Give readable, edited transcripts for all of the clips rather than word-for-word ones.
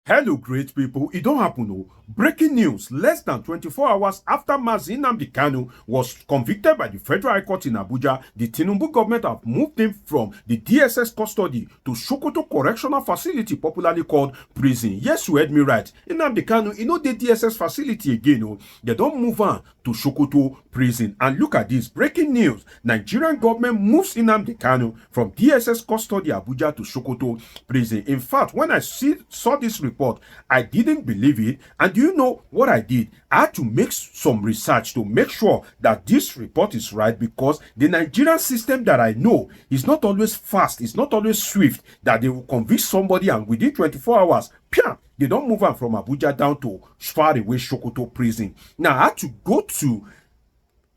Hello, great people. It don't happen, oh. Breaking news. Less than 24 hours after Nnamdi Kanu was convicted by the Federal High Court in Abuja, the Tinubu government have moved him from the DSS custody to Sokoto Correctional Facility, popularly called prison. Yes, you heard me right. Nnamdi Kanu, the DSS facility again, oh. They don't move on to Sokoto Prison. And look at this. Breaking news. Nigerian government moves Nnamdi Kanu from DSS custody Abuja to Sokoto Prison. In fact, when I saw this report, I didn't believe it. And do you know what I did? I had to make some research to make sure that this report is right, because the Nigerian system that I know is not always fast, it's not always swift, that they will convict somebody and within 24 hours, they don't move on from Abuja down to far away Sokoto Prison. Now, I had to go to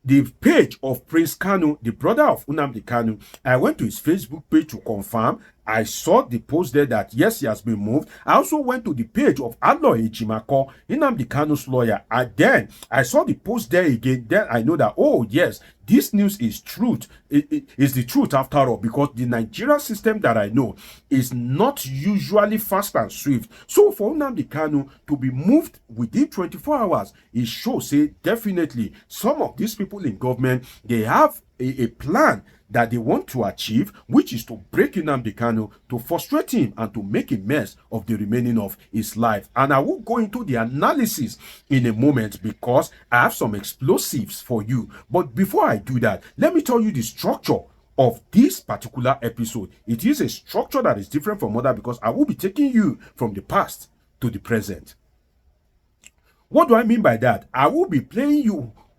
the page of Prince Kanu, the brother of Nnamdi Kanu. I went to his Facebook page to confirm. I saw the post there that yes, he has been moved. I also went to the page of Aloy Ejimako, Nnamdi Kanu's lawyer, and then I saw the post there again. Then I know that, oh yes, this news is truth. It is the truth after all, because the Nigerian system that I know is not usually fast and swift. So for Nnamdi Kanu to be moved within 24 hours, it shows, definitely some of these people in government, they have a plan that they want to achieve, which is to break Nnamdi Kanu, to frustrate him, and to make a mess of the remaining of his life. And I will go into the analysis in a moment, because I have some explosives for you. But before I do that, let me tell you the structure of this particular episode. It is a structure that is different from other, because I will be taking you from the past to the present. What do I mean by that? I will be playing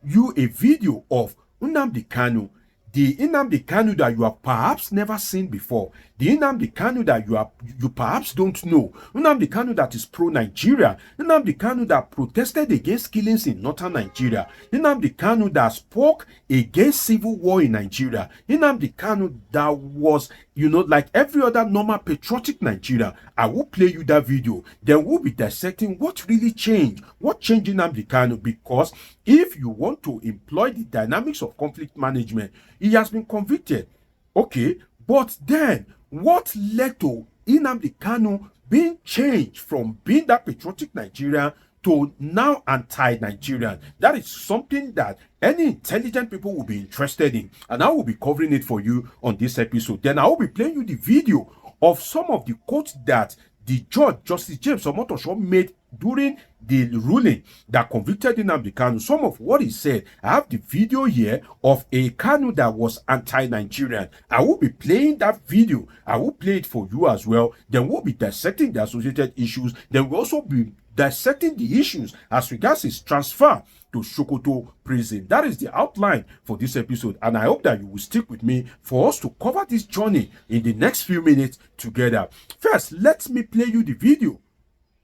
you a video of Nnamdi Kanu, the Nnamdi Kanu that you have perhaps never seen before, the Nnamdi Kanu that you perhaps don't know, Nnamdi Kanu that is pro-Nigeria, Nnamdi Kanu that protested against killings in northern Nigeria, Nnamdi Kanu that spoke against civil war in Nigeria, Nnamdi Kanu that was, like every other normal patriotic Nigeria. I will play you that video. Then we'll be dissecting what really changed, what changed in Nnamdi Kanu, because if you want to employ the dynamics of conflict management, he has been convicted. Okay, but then what led to Nnamdi Kanu being changed from being that patriotic Nigerian to now anti-Nigerian? That is something that any intelligent people will be interested in, and I will be covering it for you on this episode. Then I will be playing you the video of some of the quotes that the judge, Justice James Omotosho, made during the ruling that convicted Nnamdi Kanu. Some of what he said, I have the video here of a Kanu that was anti-Nigerian. I will be playing that video. I will play it for you as well. Then we'll be dissecting the associated issues. Then we'll also be dissecting the issues as regards his transfer to Sokoto Prison. That is the outline for this episode, and I hope that you will stick with me for us to cover this journey in the next few minutes together. First, let me play you the video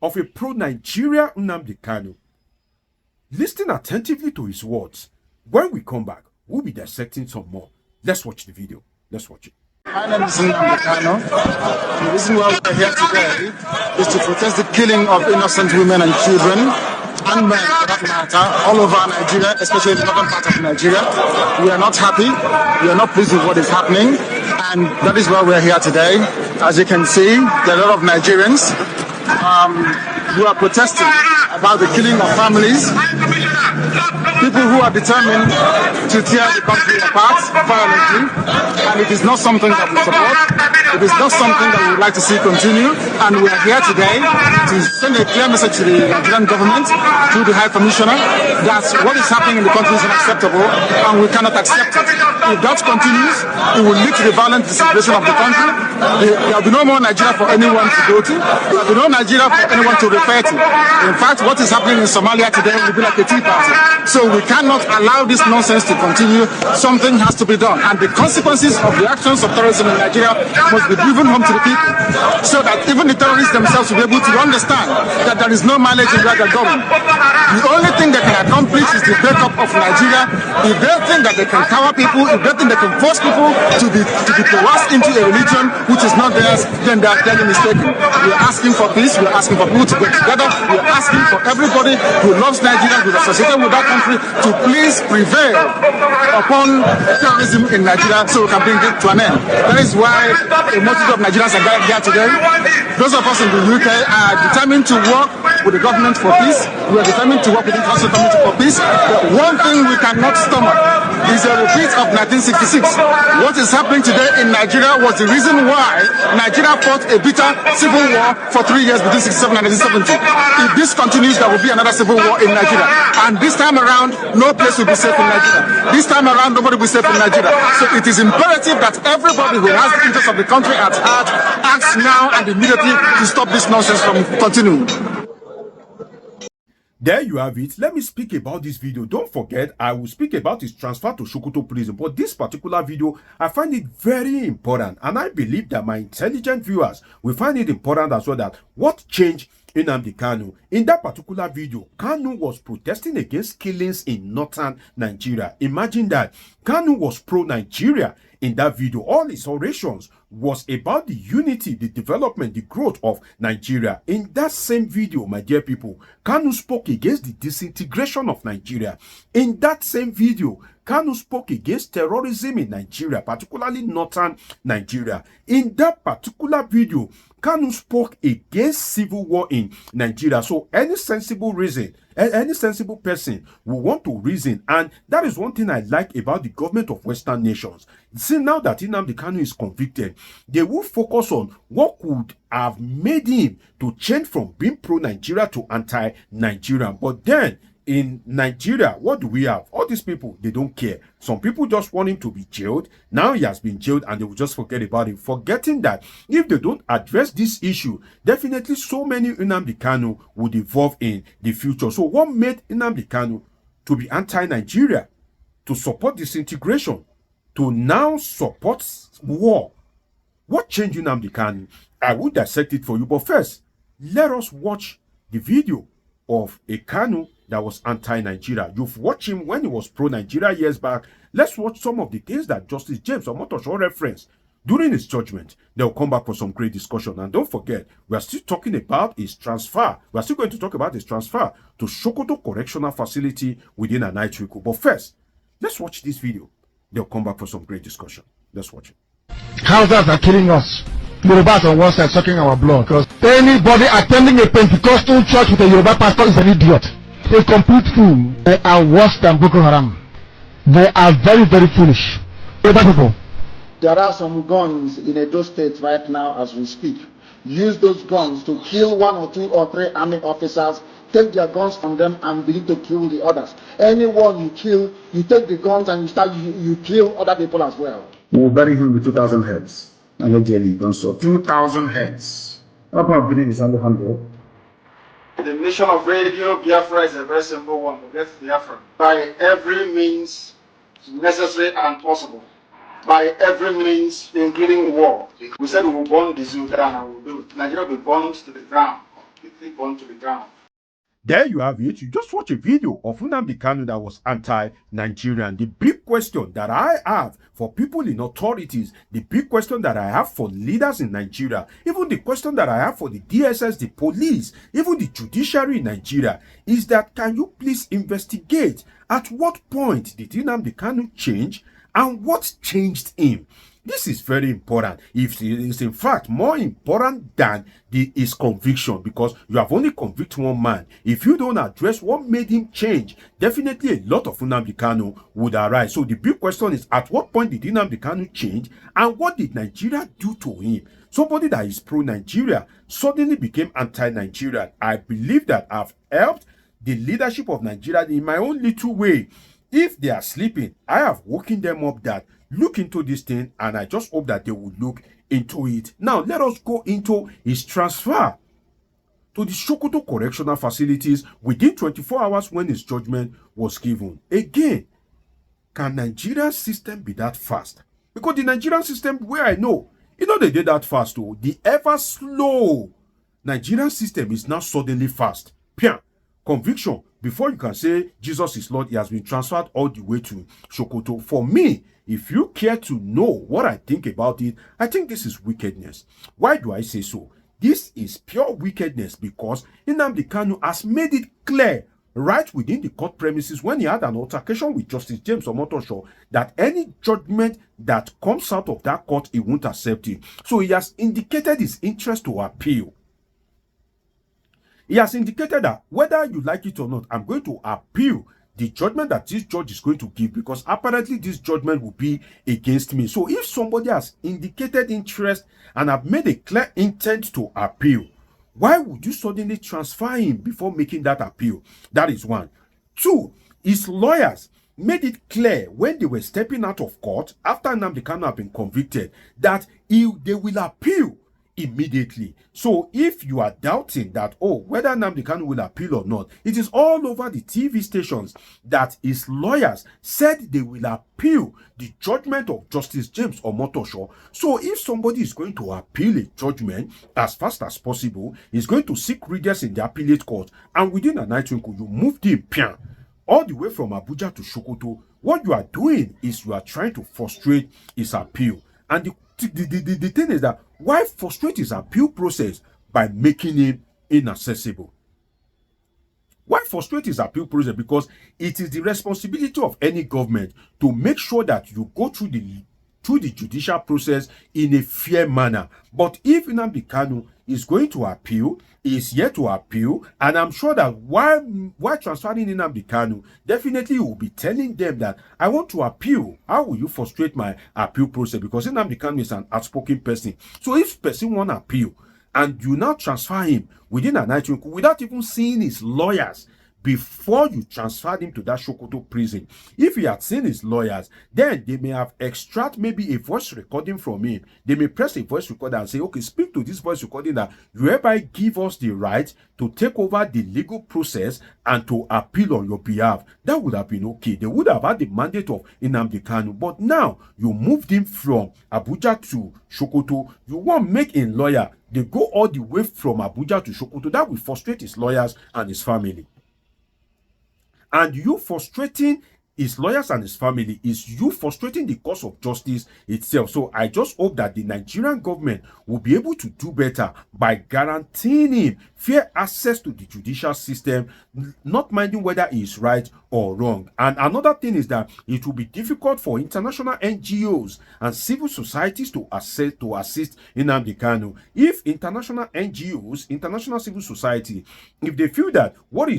of a pro-Nigeria Nnamdi Kanu. Listen attentively to his words. When we come back, we'll be dissecting some more. Let's watch the video. Let's watch it. My name is Nnamdi Kanu. The reason why we're here today is to protest the killing of innocent women and children, and men for that matter, all over Nigeria, especially in the northern part of Nigeria. We are not happy. We are not pleased with what is happening, and that is why we're here today. As you can see, there are a lot of Nigerians who are protesting about the killing of families, people who are determined to tear the country apart violently, and it is not something that we support. It is not something that we would like to see continue, and we are here today to send a clear message to the Nigerian government, to the High Commissioner, that what is happening in the country is unacceptable, and we cannot accept it. If that continues, it will lead to the violent disintegration of the country. There will be no more Nigeria for anyone to go to. There will be no Nigeria for anyone to refer to. In fact, what is happening in Somalia today will be like a tea party. So we cannot allow this nonsense to continue. Something has to be done. And the consequences of the actions of terrorism in Nigeria must be driven home to the people, so that even the terrorists themselves will be able to understand that there is no mileage in where they're going. The only thing they can accomplish is the breakup of Nigeria. If they think that they can cower people, if they think they can force people to be coerced into a religion which is not theirs, then they are clearly mistaken. We are asking for peace. We are asking for people to get together. We are asking for everybody who loves Nigeria, who is associated with of that country to please prevail upon terrorism in Nigeria so we can bring it to an end. That is why a multitude of Nigerians are gathered here today. Those of us in the UK are determined to work with the government for peace. We are determined to work with the international community for peace. But one thing we cannot stomach is a repeat of 1966. What is happening today in Nigeria was the reason why Nigeria fought a bitter civil war for 3 years between 67 and 1970. If this continues, there will be another civil war in Nigeria. And this time around, no place will be safe in Nigeria. This time around, nobody will be safe in Nigeria. So it is imperative that everybody who has the interest of the country at heart acts now and immediately to stop this nonsense from continuing. There you have it. Let me speak about this video. Don't forget, I will speak about his transfer to Sokoto Prison. But this particular video, I find it very important. And I believe that my intelligent viewers will find it important as well, that what changed in Nnamdi Kanu. In that particular video, Kanu was protesting against killings in northern Nigeria. Imagine that. Kanu was pro-Nigeria in that video. All his orations was about the unity, the development, the growth of Nigeria. In that same video, my dear people, Kanu spoke against the disintegration of Nigeria. In that same video, Kanu spoke against terrorism in Nigeria, particularly northern Nigeria. In that particular video, Kanu spoke against civil war in Nigeria. So any sensible reason, any sensible person will want to reason. And that is one thing I like about the government of Western nations. See, now that Nnamdi Kanu is convicted, they will focus on what could have made him to change from being pro-Nigeria to anti-Nigeria. But then, in Nigeria, what do we have? All these people, they don't care. Some people just want him to be jailed. Now he has been jailed and they will just forget about him, forgetting that if they don't address this issue, definitely so many Nnamdi Kanu would evolve in the future. So what made Nnamdi Kanu to be anti-Nigeria, to support disintegration, to now support war? What changed Nnamdi Kanu? I will dissect it for you. But first, let us watch the video of a Kanu that was anti-Nigeria. You've watched him when he was pro-Nigeria years back. Let's watch some of the things that Justice James Omotosho referenced during his judgment. They'll come back for some great discussion. And don't forget, we are still talking about his transfer. We are still going to talk about his transfer to Sokoto Correctional Facility within a night week. But first, let's watch this video. They'll come back for some great discussion. Let's watch it. Houses are killing us. Yorubas on one side sucking our blood. Because anybody attending a Pentecostal church with a Yoruba pastor is an idiot. A complete fool. They are worse than Boko Haram. They are very, very foolish. Yoruba people. There are some guns in Edo State right now as we speak. Use those guns to kill 1 or 2 or 3 army officers, take their guns from them and begin to kill the others. Anyone you kill, you take the guns and you kill other people as well. We'll bury him with 2,000 heads. And not daily, don't so 2,000 heads. How about beginning is under 100? The mission of Radio Biafra is a very simple one. To get Biafra by every means necessary and possible. By every means, including war. We said we will burn the zoo down and we will do it. Nigeria will be burned to the ground. Completely burned to the ground. There you have it. You just watch a video of Nnamdi Kanu that was anti-Nigerian. The big question that I have for people in authorities, the big question that I have for leaders in Nigeria, even the question that I have for the DSS, the police, even the judiciary in Nigeria, is that can you please investigate at what point did Nnamdi Kanu change and what changed him? This is very important. It is in fact more important than his conviction, because you have only convicted one man. If you don't address what made him change, definitely a lot of Nnamdi Kanu would arise. So the big question is, at what point did Nnamdi Kanu change and what did Nigeria do to him? Somebody that is pro-Nigeria suddenly became anti-Nigeria. I believe that I've helped the leadership of Nigeria in my own little way. If they are sleeping, I have woken them up that look into this thing, and I just hope that they will look into it. Now, let us go into his transfer to the Sokoto Correctional Facilities within 24 hours when his judgment was given. Again, can Nigerian system be that fast? Because the Nigerian system, where I know, they did that fast too. The ever slow Nigerian system is now suddenly fast. Pian, conviction. Before you can say Jesus is Lord, he has been transferred all the way to Sokoto. For me, if you care to know what I think about it, I think this is wickedness. Why do I say so? This is pure wickedness because Nnamdi Kanu has made it clear right within the court premises when he had an altercation with Justice James Omotosho that any judgment that comes out of that court, he won't accept it. So he has indicated his interest to appeal. He has indicated that whether you like it or not, I'm going to appeal the judgment that this judge is going to give, because apparently this judgment will be against me. So if somebody has indicated interest and have made a clear intent to appeal, why would you suddenly transfer him before making that appeal? That is one. Two, his lawyers made it clear when they were stepping out of court after Nnamdi Kanu had been convicted that they will appeal immediately. So if you are doubting that, oh, whether Nnamdi Kanu will appeal or not, it is all over the TV stations that his lawyers said they will appeal the judgment of Justice James Omotosho. So if somebody is going to appeal a judgment as fast as possible, he's going to seek redress in the appellate court, and within a night twinkle, you move him all the way from Abuja to Sokoto. What you are doing is you are trying to frustrate his appeal. And the thing is that why frustrate his appeal process by making him inaccessible? Why frustrate his appeal process? Because it is the responsibility of any government to make sure that you go through the judicial process in a fair manner. But if Nnamdi Kanu is going to appeal, is yet to appeal, and I'm sure that while transferring Nnamdi Kanu, definitely he will be telling them that I want to appeal. How will you frustrate my appeal process? Because Nnamdi Kanu is an outspoken person. So if person want to appeal and you now transfer him within a night without even seeing his lawyers before you transferred him to that Sokoto prison, if he had seen his lawyers, then they may have extract maybe a voice recording from him. They may press a voice recorder and say, okay, speak to this voice recording that you hereby give us the right to take over the legal process and to appeal on your behalf. That would have been okay. They would have had the mandate of Nnamdi Kanu. But now you moved him from Abuja to Sokoto. You won't make a lawyer. They go all the way from Abuja to Sokoto. That will frustrate his lawyers and his family. And you frustrating his lawyers and his family is you frustrating the cause of justice itself. So I just hope that the Nigerian government will be able to do better by guaranteeing him fair access to the judicial system, not minding whether he is right or wrong. And another thing is that it will be difficult for international NGOs and civil societies to assist Nnamdi Kanu. If international NGOs, international civil society, if they feel that what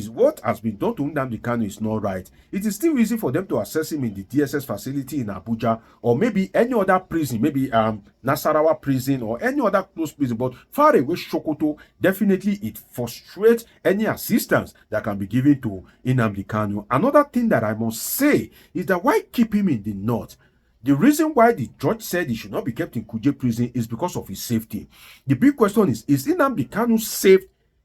has been done to Nnamdi Kanu is not right, it is still easy for them to assess him in the DSS facility in Abuja, or maybe any other prison, maybe Nasarawa prison or any other close prison. But far away Sokoto, definitely it frustrates any assistance that can be given to Nnamdi Kanu. Another thing that I must say is that why keep him in the north? The reason why the judge said he should not be kept in Kuje prison is because of his safety. The big question is Nnamdi Kanu safe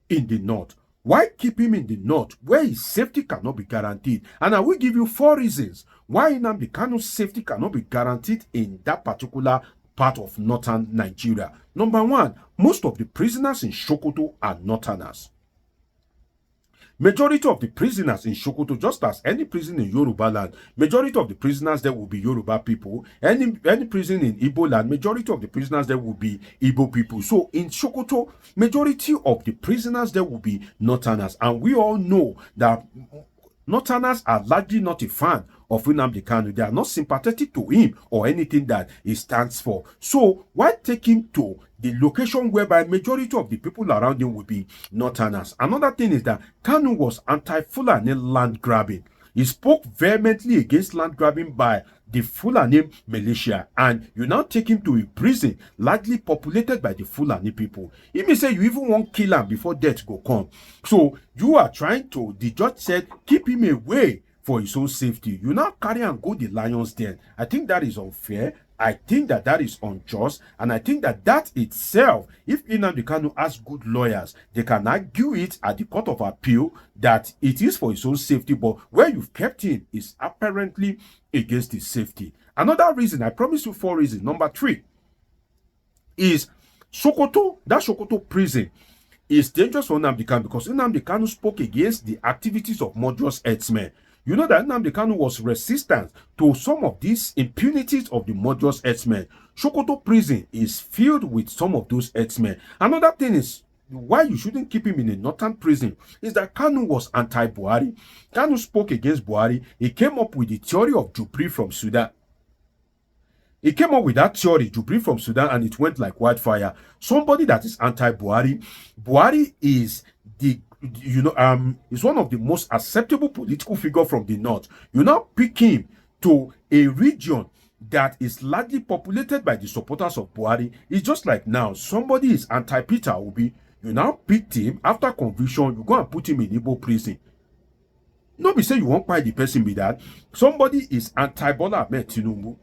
in the north? Why keep him in the north where his safety cannot be guaranteed? And I will give you 4 reasons why Nnamdi Kanu's safety cannot be guaranteed in that particular part of northern Nigeria. Number 1, most of the prisoners in Sokoto are northerners. Majority of the prisoners in Sokoto, just as any prison in Yoruba land, majority of the prisoners there will be Yoruba people. Any prison in Igbo land, majority of the prisoners there will be Igbo people. So in Sokoto, majority of the prisoners there will be northerners. And we all know that northerners are largely not a fan of Nnamdi Kanu. They are not sympathetic to him or anything that he stands for. So why take him to the location whereby majority of the people around him will be northerners? Another thing is that Kanu was anti-Fulani land grabbing. He spoke vehemently against land grabbing by the Fulani militia, and you now take him to a prison largely populated by the Fulani people. He may say you even won't kill him before death go come. So you are trying to, the judge said, keep him away for his own safety. You now carry and go the lion's den. I think that is unfair. I think that is unjust, and I think that itself, if Nnamdi Kanu has good lawyers, they can argue it at the court of appeal that it is for his own safety, but where you've kept him is apparently against his safety. Another reason, I promise you 4 reasons. Number 3 is Sokoto, that Sokoto prison is dangerous for Nnamdi Kanu because Nnamdi Kanu spoke against the activities of murderous herdsmen. You know that Nnamdi Kanu was resistant to some of these impunities of the murderous herdsmen. Sokoto prison is filled with some of those herdsmen. Another thing is why you shouldn't keep him in a northern prison is that Kanu was anti-Buhari. Kanu spoke against Buhari. He came up with the theory of Jupri from Sudan. He came up with that theory, Jupri from Sudan, and it went like wildfire. Somebody that is anti-Buhari. Buhari is the, is one of the most acceptable political figure from the north. You now pick him to a region that is largely populated by the supporters of Buhari. It's just like now, somebody is anti-Peter Obi. You now pick him after conviction, you go and put him in Igbo prison. Nobody say you won't buy the person with that. Somebody is anti-Bola Tinubu,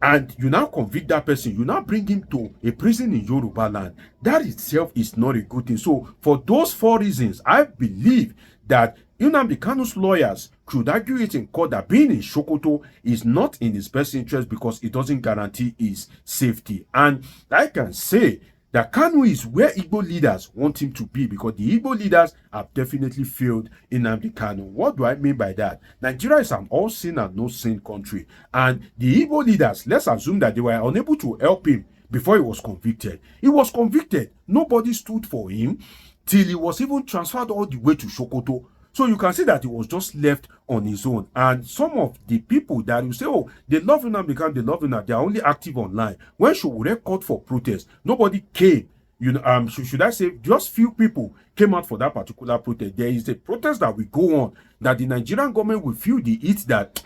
and you now convict that person, you now bring him to a prison in Yoruba land. That itself is not a good thing. So for those 4 reasons, I believe that Nnamdi Kanu's lawyers could argue it in court that being in Sokoto is not in his best interest because it doesn't guarantee his safety. And I can say that Kanu is where Igbo leaders want him to be, because the Igbo leaders have definitely failed Nnamdi Kanu. What do I mean by that? Nigeria is an all-sin and no-sin country. And the Igbo leaders, let's assume that they were unable to help him before he was convicted. He was convicted. Nobody stood for him till he was even transferred all the way to Sokoto. So you can see that he was just left on his own. And some of the people that you say, oh, they love Nnamdi Kanu, they love Nnamdi, they are only active online. When Showore called for protest, nobody came. Should I say, just few people came out for that particular protest. There is a protest that will go on, that the Nigerian government will feel the heat that,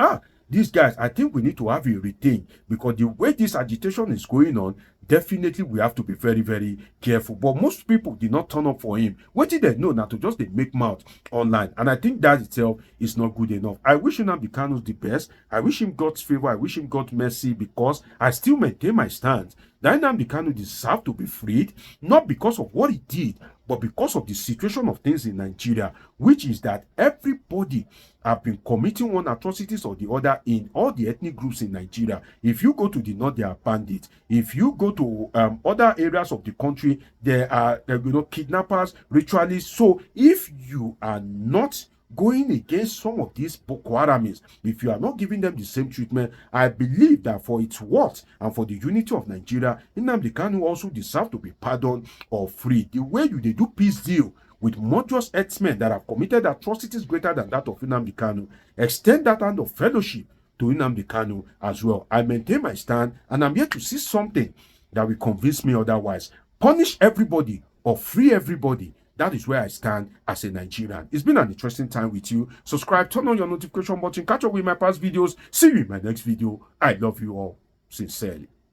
these guys, I think we need to have a retain, because the way this agitation is going on, definitely we have to be very, very careful. But most people did not turn up for him. What did they know? Now to just they make mouth online. And I think that itself is not good enough. I wish Nnamdi Kanu the best. I wish him God's favor. I wish him God's mercy, because I still maintain my stance that Nnamdi Kanu deserves to be freed, not because of what he did, but because of the situation of things in Nigeria, which is that everybody have been committing one atrocities or the other in all the ethnic groups in Nigeria. If you go to the north, they are bandits. If you go to other areas of the country, there are kidnappers, ritualists. So if you are not going against some of these Boko Haramists, if you are not giving them the same treatment, I believe that for its worth and for the unity of Nigeria, Nnamdi Kanu also deserves to be pardoned or freed. The way they do peace deal with murderous herdsmen that have committed atrocities greater than that of Nnamdi Kanu, extend that hand of fellowship to Nnamdi Kanu as well. I maintain my stand, and I'm here to see something that will convince me otherwise. Punish everybody or free everybody. That is where I stand as a Nigerian. It's been an interesting time with you. Subscribe, turn on your notification button, catch up with my past videos. See you in my next video. I love you all sincerely.